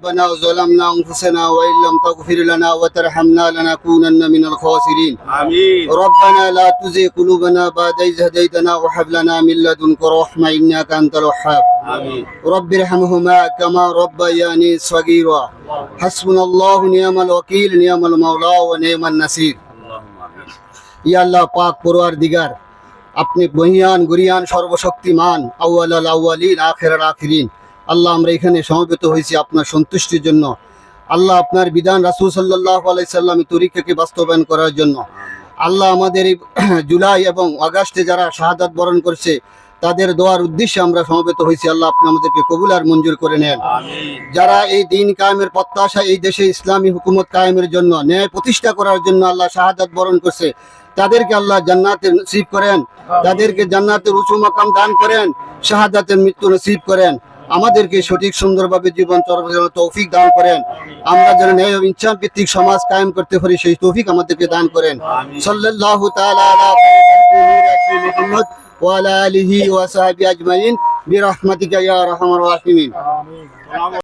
ربنا ظلمنا أنفسنا وإن لم تغفر لنا وترحمنا لنكونن من الخاسرين آمين. ربنا لا تزغ قلوبنا بعد إذ هديتنا وهب لنا من لدنك رحمة إنك أنت الوهاب آمين. رب ارحمهما كما ربياني صغيرا حسبنا الله ونعم الوكيل نعم المولى ونعم النصير اللهم آمين. ইয়া আল্লাহ পাক পরওয়ারদিগার, আপনি বহিয়ান গুরিয়ান সর্বশক্তিমান, আউয়াল আল আউয়ালিন আখির আল আখিরিন। আল্লাহ, আমরা এখানে সমবেত হয়েছি আপনার সন্তুষ্টির জন্য। আল্লাহ, আপনার বিধান রাসূল সাল্লাল্লাহু আলাইহি সাল্লামের তরিকাকে বাস্তবায়ন করার জন্য। আল্লাহ, আমাদের এই জুলাই এবং আগস্টে যারা শাহাদাত বরণ করছে তাদের দোয়ার উদ্দেশ্যে আমরা সমবেত হয়েছি। আল্লাহ, আপনি আমাদেরকে কবুল আর মঞ্জুর করে নেন। آمين. যারা এই দিন কায়েমের প্রত্যাশা, এই দেশে ইসলামী হুকুমত কায়েমের জন্য, ন্যায় প্রতিষ্ঠা করার জন্য আল্লাহ শাহাদাত বরণ করছে, তাদেরকে আল্লাহ জান্নাতের নসিব করেন, তাদেরকে জান্নাতের উঁচু মাকাম দান করেন, শাহাদাতের মৃত্যু নসিব করেন। আমাদেরকে সঠিক সুন্দরভাবে জীবন চলার তৌফিক দান করেন। আমরা যেন ন্যায় ও ইনসাফ ভিত্তিক সমাজ কায়েম করতে পারি, সেই তৌফিক আমাদেরকে দান করেন। সাল্লাল্লাহু তাআলা আলা মুহাম্মদ ওয়া আলা আলিহি ওয়া সাহবিহি আজমাইন বিরহমাতিকা ইয়া আরহামার রাহিমিন।